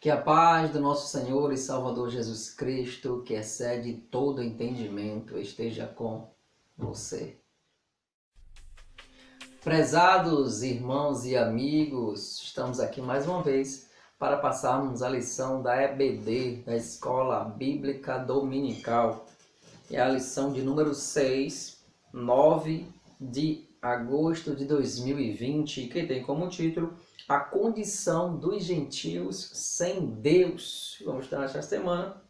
Que a paz do nosso Senhor e Salvador Jesus Cristo, que excede todo entendimento, esteja com você. Prezados irmãos e amigos, estamos aqui mais uma vez para passarmos a lição da EBD, da Escola Bíblica Dominical. É a lição de número 6, 9 de agosto de 2020, que tem como título A Condição dos Gentios sem Deus. Vamos estar nesta semana.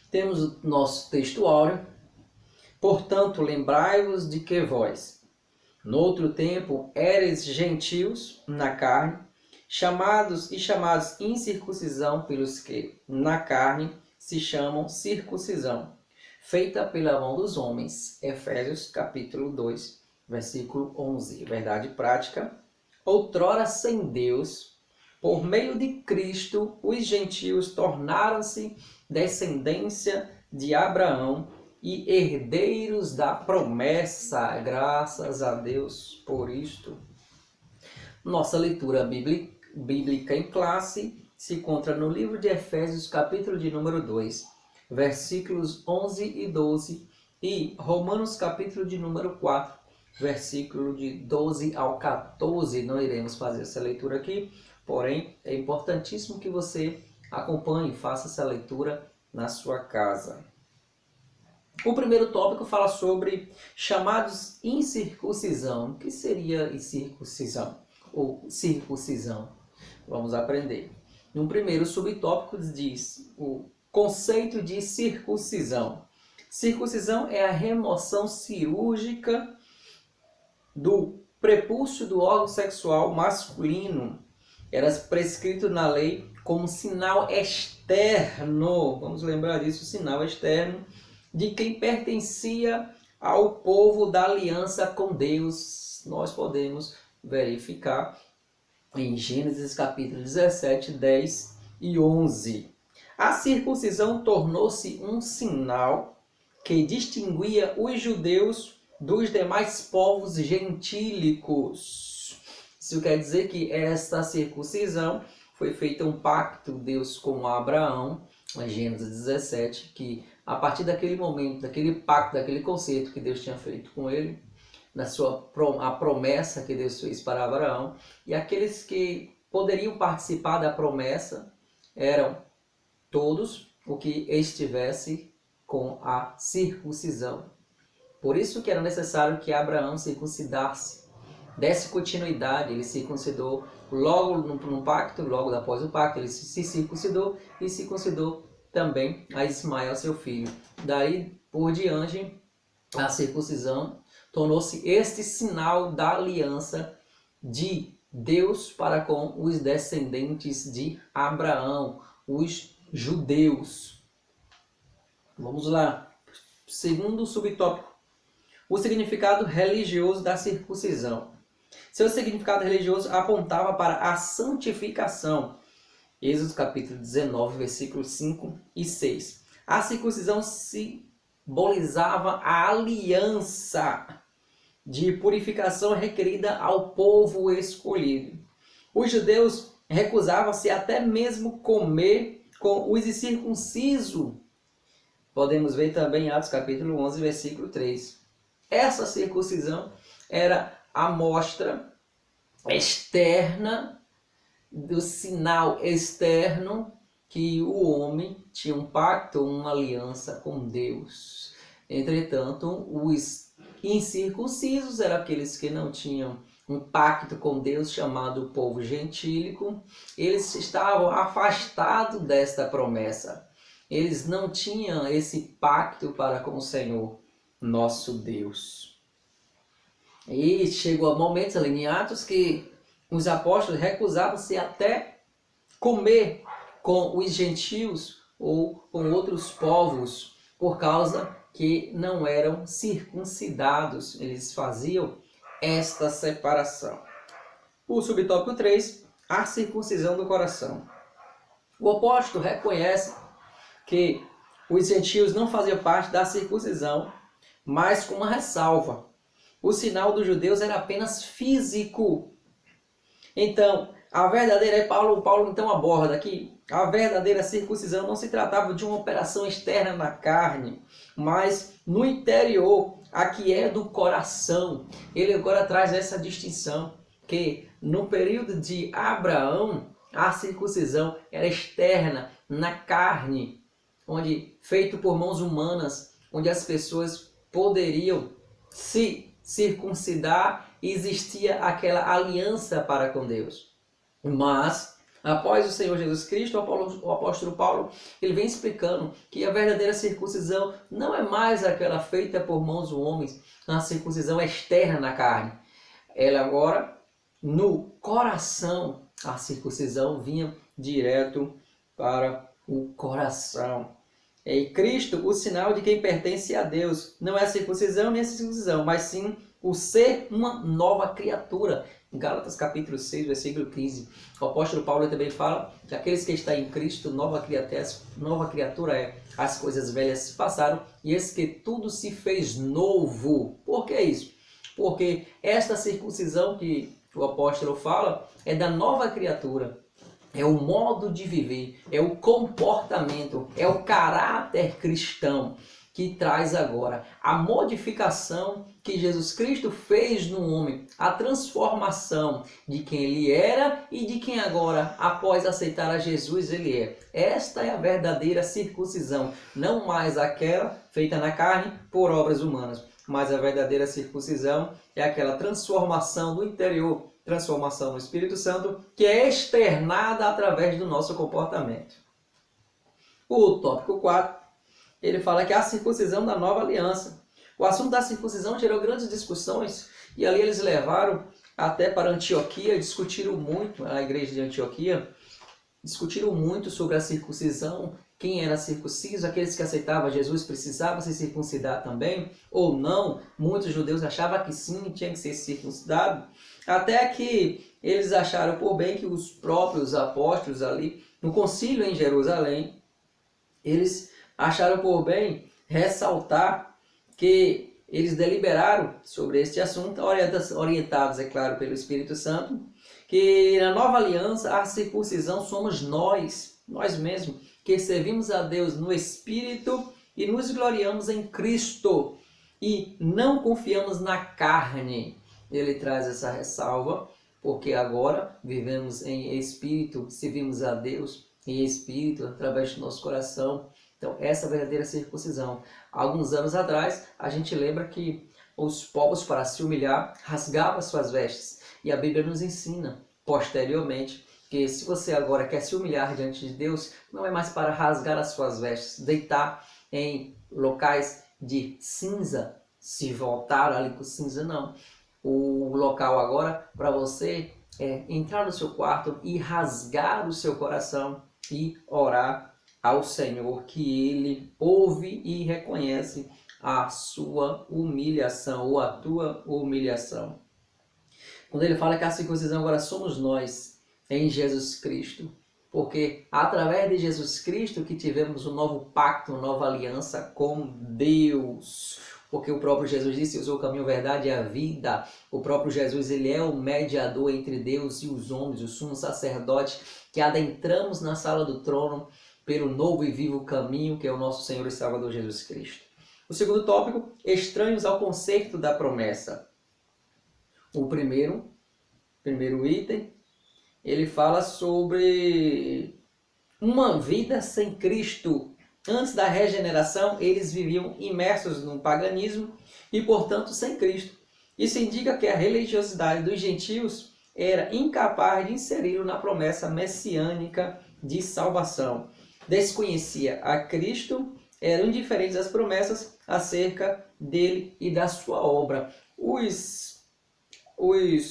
Temos o nosso texto áureo. Portanto, lembrai-vos de que vós, no outro tempo, éreis gentios na carne, chamados incircuncisão pelos que, na carne, se chamam circuncisão, feita pela mão dos homens. Efésios capítulo 2, versículo 11. Verdade prática. Outrora sem Deus, por meio de Cristo, os gentios tornaram-se descendência de Abraão e herdeiros da promessa. Graças a Deus por isto. Nossa leitura bíblica em classe se encontra no livro de Efésios, capítulo de número 2, versículos 11 e 12, e Romanos, capítulo de número 4, versículo de 12 ao 14. Não iremos fazer essa leitura aqui, porém é importantíssimo que você acompanhe e faça essa leitura na sua casa. O primeiro tópico fala sobre chamados incircuncisão. O que seria incircuncisão ou circuncisão? Vamos aprender. No primeiro subtópico diz o conceito de circuncisão. Circuncisão é a remoção cirúrgica do prepúcio do órgão sexual masculino. Era prescrito na lei como sinal externo, vamos lembrar disso, sinal externo, de quem pertencia ao povo da aliança com Deus. Nós podemos verificar em Gênesis capítulo 17, 10 e 11. A circuncisão tornou-se um sinal que distinguia os judeus dos demais povos gentílicos. Isso quer dizer que esta circuncisão foi feita um pacto de Deus com Abraão, em Gênesis 17, que a partir daquele momento, daquele pacto, daquele conceito que Deus tinha feito com ele, a promessa que Deus fez para Abraão, e aqueles que poderiam participar da promessa eram todos o que estivesse com a circuncisão. Por isso que era necessário que Abraão circuncidasse, desse continuidade. Ele circuncidou logo no pacto, logo após o pacto, ele se circuncidou e circuncidou também a Ismael, seu filho. Daí por diante, a circuncisão tornou-se este sinal da aliança de Deus para com os descendentes de Abraão, os judeus. Vamos lá. Segundo subtópico, o significado religioso da circuncisão. Seu significado religioso apontava para a santificação. Êxodo capítulo 19, versículos 5 e 6. A circuncisão simbolizava a aliança de purificação requerida ao povo escolhido. Os judeus recusavam-se até mesmo comer com os incircuncisos. Podemos ver também em Atos capítulo 11, versículo 3. Essa circuncisão era a mostra externa do sinal externo que o homem tinha um pacto, uma aliança com Deus. Entretanto, os incircuncisos eram aqueles que não tinham um pacto com Deus, chamado povo gentílico. Eles estavam afastados desta promessa. Eles não tinham esse pacto para com o Senhor, nosso Deus. E chegou momentos ali em Atos que os apóstolos recusavam-se até comer com os gentios ou com outros povos, por causa que não eram circuncidados. Eles faziam esta separação. O subtópico 3, a circuncisão do coração. O apóstolo reconhece que os gentios não faziam parte da circuncisão, mas com uma ressalva. O sinal dos judeus era apenas físico. Então, A verdadeira, Paulo então aborda aqui, a verdadeira circuncisão não se tratava de uma operação externa na carne, mas no interior, a que é do coração. Ele agora traz essa distinção, que no período de Abraão, a circuncisão era externa, na carne, onde feito por mãos humanas, onde as pessoas poderiam se circuncidar e existia aquela aliança para com Deus. Mas, após o Senhor Jesus Cristo, o apóstolo Paulo, ele vem explicando que a verdadeira circuncisão não é mais aquela feita por mãos de homens, a circuncisão externa na carne. Ela agora, no coração, a circuncisão vinha direto para o coração. E Cristo, o sinal de quem pertence a Deus, não é a circuncisão nem a circuncisão, mas sim o ser uma nova criatura. Em Gálatas capítulo 6, versículo 15, o apóstolo Paulo também fala que aqueles que estão em Cristo, nova criatura é, as coisas velhas se passaram e eis que tudo se fez novo. Por que isso? Porque esta circuncisão que o apóstolo fala é da nova criatura. É o modo de viver, é o comportamento, é o caráter cristão que traz agora a modificação que Jesus Cristo fez no homem, a transformação de quem ele era e de quem agora, após aceitar a Jesus, ele é. Esta é a verdadeira circuncisão, não mais aquela feita na carne por obras humanas, mas a verdadeira circuncisão é aquela transformação do interior, transformação no Espírito Santo, que é externada através do nosso comportamento. O tópico 4, ele fala que é a circuncisão da nova aliança. O assunto da circuncisão gerou grandes discussões, e ali eles levaram até para Antioquia, discutiram muito, a igreja de Antioquia, discutiram muito sobre a circuncisão, quem era circunciso, aqueles que aceitavam Jesus precisavam se circuncidar também, ou não. Muitos judeus achavam que sim, tinha que ser circuncidado, até que eles acharam por bem que os próprios apóstolos ali, no concílio em Jerusalém, eles acharam por bem ressaltar que eles deliberaram sobre este assunto, orientados, é claro, pelo Espírito Santo, que na nova aliança a circuncisão somos nós mesmos, que servimos a Deus no Espírito e nos gloriamos em Cristo e não confiamos na carne. Ele traz essa ressalva, porque agora vivemos em Espírito, servimos a Deus em Espírito, através do nosso coração. Então, essa é a verdadeira circuncisão. Alguns anos atrás, a gente lembra que os povos, para se humilhar, rasgavam suas vestes. E a Bíblia nos ensina, posteriormente, que se você agora quer se humilhar diante de Deus, não é mais para rasgar as suas vestes, deitar em locais de cinza, se voltar ali com cinza, não. O local agora para você é entrar no seu quarto e rasgar o seu coração e orar ao Senhor, que Ele ouve e reconhece a sua humilhação ou a tua humilhação. Quando ele fala que a circuncisão agora somos nós em Jesus Cristo, porque através de Jesus Cristo que tivemos um novo pacto, uma nova aliança com Deus. Porque o próprio Jesus disse: eu sou o caminho, a verdade e a vida. O próprio Jesus, ele é o mediador entre Deus e os homens, o sumo sacerdote, que adentramos na sala do trono pelo novo e vivo caminho, que é o nosso Senhor e Salvador Jesus Cristo. O segundo tópico, estranhos ao conceito da promessa. O primeiro item, ele fala sobre uma vida sem Cristo. Antes da regeneração, eles viviam imersos no paganismo e, portanto, sem Cristo. Isso indica que a religiosidade dos gentios era incapaz de inseri-lo na promessa messiânica de salvação. Desconhecia a Cristo, eram indiferentes às promessas acerca dele e da sua obra. Os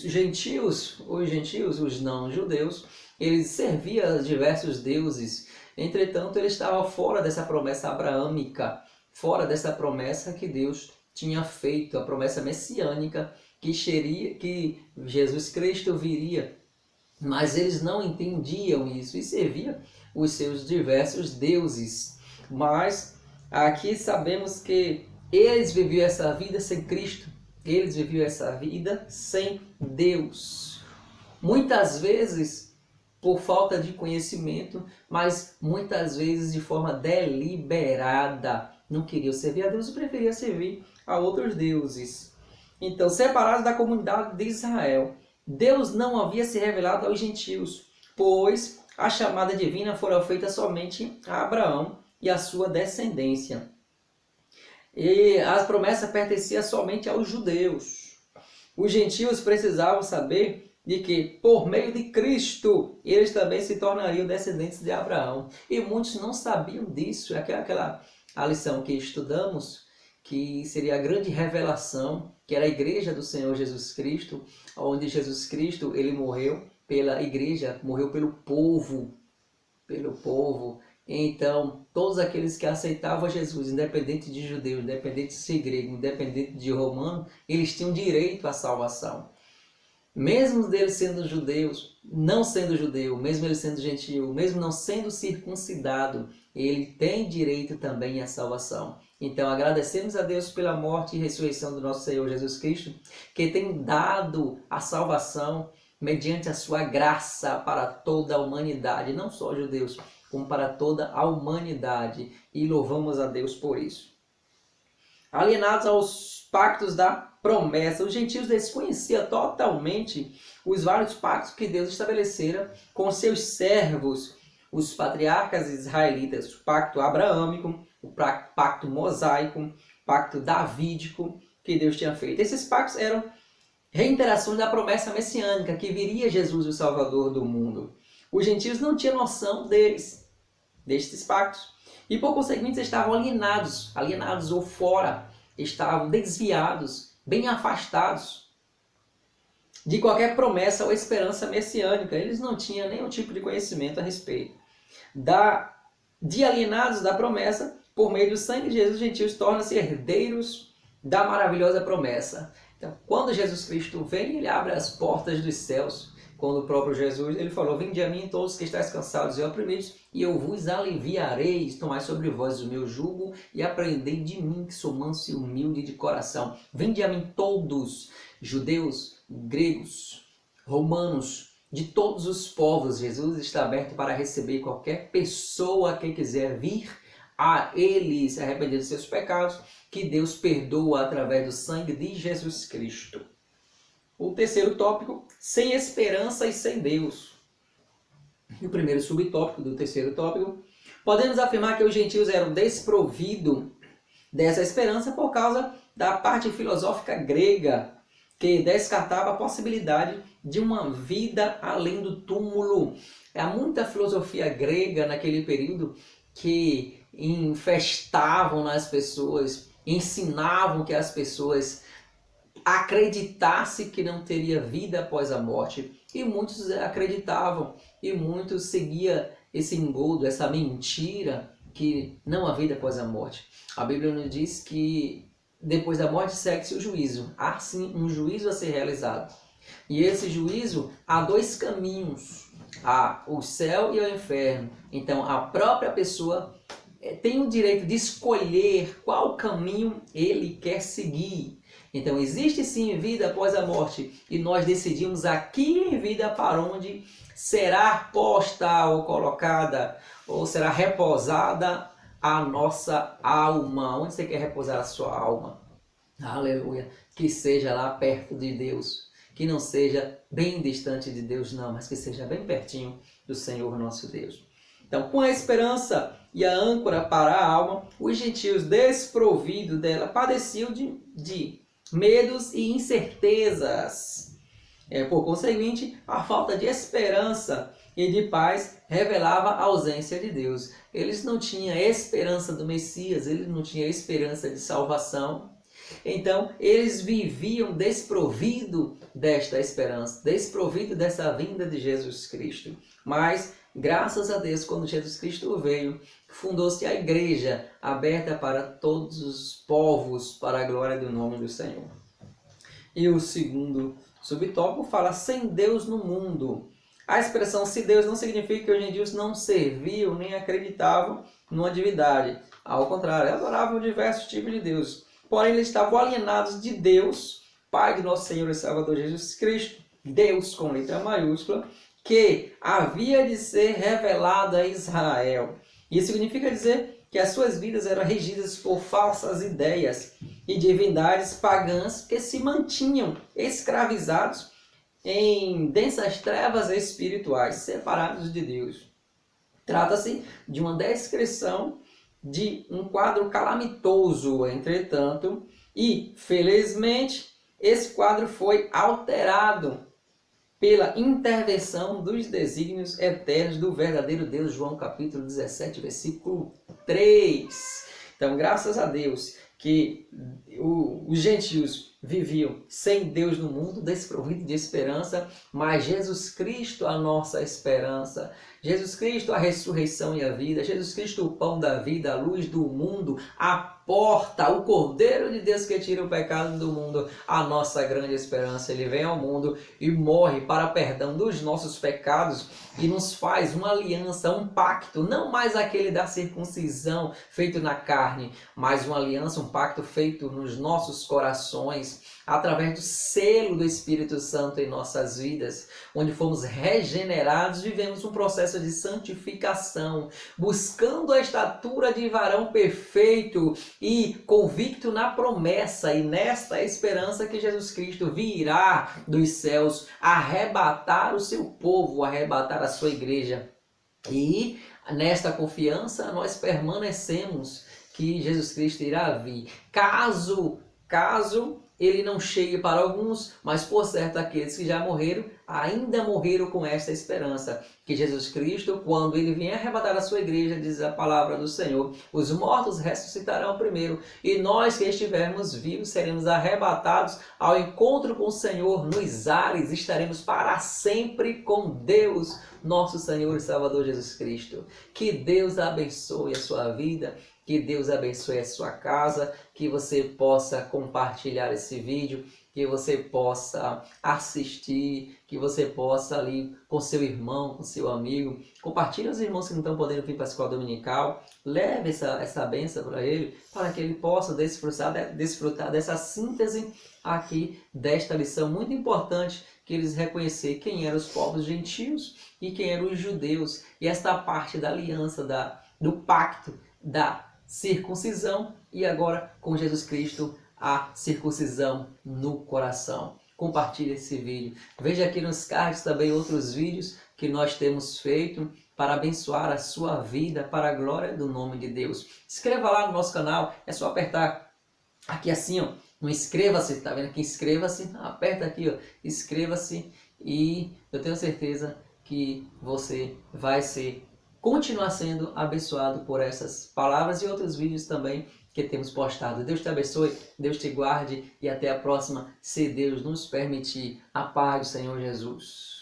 gentios, os não-judeus, eles serviam a diversos deuses. Entretanto, ele estava fora dessa promessa abraâmica, fora dessa promessa que Deus tinha feito, a promessa messiânica que Jesus Cristo viria. Mas eles não entendiam isso e serviam os seus diversos deuses. Mas aqui sabemos que eles viviam essa vida sem Cristo, eles viviam essa vida sem Deus. Muitas vezes por falta de conhecimento, mas muitas vezes de forma deliberada. Não queriam servir a Deus e preferiam servir a outros deuses. Então, separados da comunidade de Israel, Deus não havia se revelado aos gentios, pois a chamada divina fora feita somente a Abraão e a sua descendência. E a promessa pertencia somente aos judeus. Os gentios precisavam saber de que, por meio de Cristo, eles também se tornariam descendentes de Abraão. E muitos não sabiam disso. É aquela a lição que estudamos, que seria a grande revelação, que era a igreja do Senhor Jesus Cristo, onde Jesus Cristo ele morreu pela igreja, morreu pelo povo. Então, todos aqueles que aceitavam Jesus, independente de judeu, independente de ser grego, independente de romano, eles tinham direito à salvação. Mesmo deles sendo judeus, não sendo judeu, mesmo ele sendo gentio, mesmo não sendo circuncidado, ele tem direito também à salvação. Então, agradecemos a Deus pela morte e ressurreição do nosso Senhor Jesus Cristo, que tem dado a salvação mediante a sua graça para toda a humanidade, não só judeus, como para toda a humanidade. E louvamos a Deus por isso. Alienados aos pactos da promessa, os gentios desconheciam totalmente os vários pactos que Deus estabelecera com seus servos, os patriarcas israelitas, o pacto abraâmico, o pacto mosaico, o pacto davídico que Deus tinha feito. Esses pactos eram reiterações da promessa messiânica que viria Jesus, o Salvador do mundo. Os gentios não tinham noção destes pactos. E por conseguinte estavam alienados ou fora, estavam desviados, bem afastados de qualquer promessa ou esperança messiânica. Eles não tinham nenhum tipo de conhecimento a respeito. De alienados da promessa, por meio do sangue de Jesus, os gentios tornam-se herdeiros da maravilhosa promessa. Então, quando Jesus Cristo vem, ele abre as portas dos céus. Quando o próprio Jesus, ele falou: vinde a mim todos que estáis cansados e oprimidos, e eu vos aliviarei. Tomai sobre vós o meu jugo e aprendei de mim, que sou manso e humilde de coração. Vinde a mim todos, judeus, gregos, romanos, de todos os povos. Jesus está aberto para receber qualquer pessoa que quiser vir a ele, se arrepender dos seus pecados, que Deus perdoa através do sangue de Jesus Cristo. O terceiro tópico, sem esperança e sem Deus. E o primeiro subtópico do terceiro tópico, podemos afirmar que os gentios eram desprovidos dessa esperança por causa da parte filosófica grega, que descartava a possibilidade de uma vida além do túmulo. Há muita filosofia grega naquele período que infestavam nas pessoas, ensinavam que as pessoas acreditassem que não teria vida após a morte. E muitos acreditavam, e muitos seguiam esse engodo, essa mentira, que não há vida após a morte. A Bíblia nos diz que depois da morte segue-se o juízo. Há sim um juízo a ser realizado. E esse juízo, há dois caminhos, há o céu e o inferno. Então a própria pessoa tem o direito de escolher qual caminho ele quer seguir. Então existe sim vida após a morte, e nós decidimos aqui em vida para onde será posta ou colocada, ou será repousada a nossa alma. Onde você quer repousar a sua alma? Aleluia! Que seja lá perto de Deus, que não seja bem distante de Deus não, mas que seja bem pertinho do Senhor nosso Deus. Então, com a esperança e a âncora para a alma, os gentios desprovidos dela padeciam de medos e incertezas. Por conseguinte, a falta de esperança e de paz revelava a ausência de Deus. Eles não tinham esperança do Messias, eles não tinham esperança de salvação. Então, eles viviam desprovido desta esperança, desprovido dessa vinda de Jesus Cristo. Mas, graças a Deus, quando Jesus Cristo veio, fundou-se a igreja aberta para todos os povos, para a glória do nome do Senhor. E o segundo subtópico fala sem Deus no mundo. A expressão se Deus não significa que os gentios não serviam nem acreditavam numa divindade. Ao contrário, adoravam diversos tipos de deuses. Porém, eles estavam alienados de Deus, Pai de nosso Senhor e Salvador Jesus Cristo, Deus com letra maiúscula, que havia de ser revelado a Israel. Isso significa dizer que as suas vidas eram regidas por falsas ideias e divindades pagãs que se mantinham escravizados em densas trevas espirituais, separados de Deus. Trata-se de uma descrição de um quadro calamitoso, entretanto, e, felizmente, esse quadro foi alterado pela intervenção dos desígnios eternos do verdadeiro Deus. João capítulo 17, versículo 3. Então, graças a Deus que os gentios viviam sem Deus no mundo, desprovido de esperança, mas Jesus Cristo, a nossa esperança, Jesus Cristo, a ressurreição e a vida, Jesus Cristo, o pão da vida, a luz do mundo, a porta, o Cordeiro de Deus que tira o pecado do mundo, a nossa grande esperança. Ele vem ao mundo e morre para perdão dos nossos pecados e nos faz uma aliança, um pacto, não mais aquele da circuncisão feito na carne, mas uma aliança, um pacto feito nos nossos corações, através do selo do Espírito Santo em nossas vidas, onde fomos regenerados, vivemos um processo de santificação, buscando a estatura de varão perfeito e convicto na promessa e nesta esperança que Jesus Cristo virá dos céus arrebatar o seu povo, arrebatar a sua igreja. E nesta confiança nós permanecemos que Jesus Cristo irá vir. Caso ele não chegue para alguns, mas por certo aqueles que já morreram, ainda morreram com esta esperança, que Jesus Cristo, quando ele vier arrebatar a sua igreja, diz a palavra do Senhor, os mortos ressuscitarão primeiro, e nós que estivermos vivos seremos arrebatados ao encontro com o Senhor nos ares, estaremos para sempre com Deus, nosso Senhor e Salvador Jesus Cristo. Que Deus abençoe a sua vida, que Deus abençoe a sua casa, que você possa compartilhar esse vídeo, que você possa assistir, que você possa ali com seu irmão, com seu amigo. Compartilhe os irmãos que não estão podendo vir para a escola dominical. Leve essa bênção para ele, para que ele possa desfrutar dessa síntese aqui, desta lição muito importante, que eles reconhecer quem eram os povos gentios e quem eram os judeus. E esta parte da aliança, do pacto, da circuncisão e agora com Jesus Cristo a circuncisão no coração. Compartilhe esse vídeo. Veja aqui nos cards também outros vídeos que nós temos feito para abençoar a sua vida para a glória do nome de Deus. Inscreva lá no nosso canal, é só apertar aqui assim, ó, no inscreva-se, tá vendo aqui? Inscreva-se, aperta aqui, ó, inscreva-se e eu tenho certeza que você vai continuar sendo abençoado por essas palavras e outros vídeos também que temos postado. Deus te abençoe, Deus te guarde e até a próxima, se Deus nos permitir. A paz do Senhor Jesus.